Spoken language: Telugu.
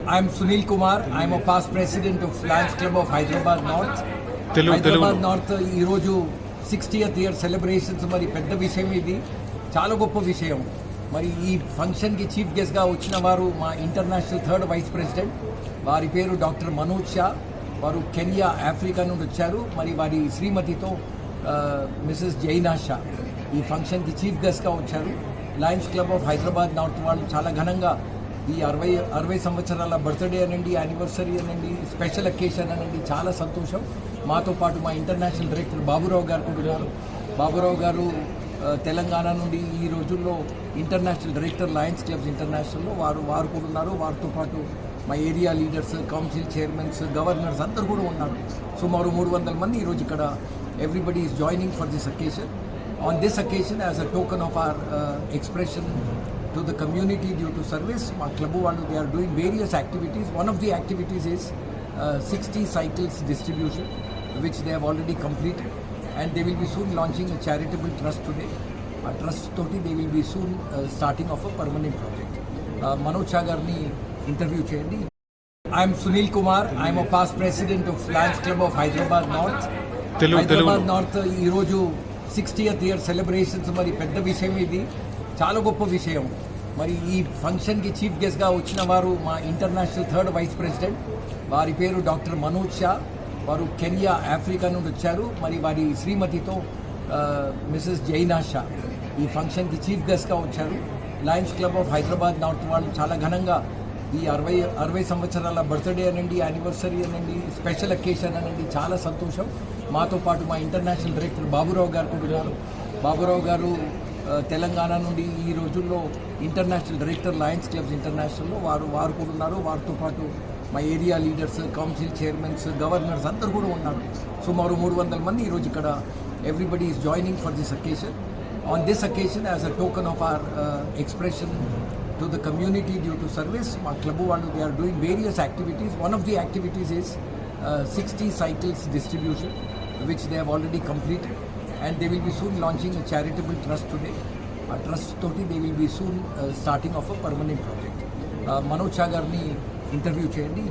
I'm Sunil Kumar. I'm a past president of Lions Club of Hyderabad North. Hyderabad north ఈరోజు 60th ఇయర్ సెలబ్రేషన్స్ మరి పెద్ద విషయం, ఇది చాలా గొప్ప విషయం. మరి ఈ ఫంక్షన్కి చీఫ్ గెస్ట్గా వచ్చిన వారు మా ఇంటర్నేషనల్ థర్డ్ వైస్ ప్రెసిడెంట్, వారి పేరు డాక్టర్ మనోజ్ షా. వారు కెన్యా ఆఫ్రికా నుండి వచ్చారు. మరి వారి శ్రీమతితో మిసెస్ జైనా షా ఈ ఫంక్షన్కి చీఫ్ గెస్ట్గా వచ్చారు. Lions club of Hyderabad north వాళ్ళు చాలా ఘనంగా ఈ 60 సంవత్సరాల బర్త్డే అనండి, యానివర్సరీ అనండి, స్పెషల్ అకేషన్ అనండి, చాలా సంతోషం. మాతో పాటు మా ఇంటర్నేషనల్ డైరెక్టర్ బాబురావు గారు కూడా ఉన్నారు. బాబురావు గారు తెలంగాణ నుండి ఈ రోజుల్లో ఇంటర్నేషనల్ డైరెక్టర్ లయన్స్ క్లబ్స్ ఇంటర్నేషనల్లో వారు కూడా ఉన్నారు. వారితో పాటు మా area leaders, council chairmans, governors అందరూ కూడా ఉన్నారు. సుమారు 300 మంది ఈరోజు ఇక్కడ everybody is joining for this occasion. On this occasion, as a token of our expression to the community due to service, మా క్లబ్ వాళ్ళు they are doing various activities. One of the activities is 60 cycles distribution, which they have already completed, and they will be soon launching a charitable trust today. A trust toti they will be soon starting off a permanent project. Manoj Shah garni interview cheyandi. I am Sunil Kumar. I am a past president of Lions Club of Hyderabad North. Hyderabad north ఈరోజు 60th ఇయర్ సెలబ్రేషన్స్ మరి పెద్ద విషయం, ఇది చాలా గొప్ప విషయం. మరి ఈ ఫంక్షన్కి చీఫ్ గెస్ట్గా వచ్చిన వారు మా ఇంటర్నేషనల్ థర్డ్ వైస్ ప్రెసిడెంట్, వారి పేరు డాక్టర్ మనోజ్ షా. వారు కెన్యా ఆఫ్రికా నుండి వచ్చారు. మరి వారి శ్రీమతితో మిసెస్ జైనా షా ఈ ఫంక్షన్కి చీఫ్ గెస్ట్గా వచ్చారు. Lions club of Hyderabad north వాళ్ళు చాలా ఘనంగా ఈ 60 సంవత్సరాల బర్త్డే అనండి, యానివర్సరీ అనండి, స్పెషల్ అకేషన్ అనండి, చాలా సంతోషం. మాతో పాటు మా ఇంటర్నేషనల్ డైరెక్టర్ బాబురావు గారు కూడా ఉన్నారు. బాబురావు గారు తెలంగాణ నుండి ఈ రోజుల్లో ఇంటర్నేషనల్ డైరెక్టర్ లయన్స్ క్లబ్స్ ఇంటర్నేషనల్లో వారు కూడా ఉన్నారు. వారితో పాటు మా area leaders, council chairmans, governors అందరూ కూడా ఉన్నారు. సుమారు 300 మంది ఈరోజు ఇక్కడ everybody is joining for this occasion. On this occasion, as a token of our expression to the community due to service, మా క్లబ్ వాళ్ళు they are doing various activities. One of the activities is 60 cycles distribution, which they have already completed, and they will be soon launching a charitable trust today. A trust toti they will be soon starting off a permanent project. Manoj Shah garni interview cheyandi.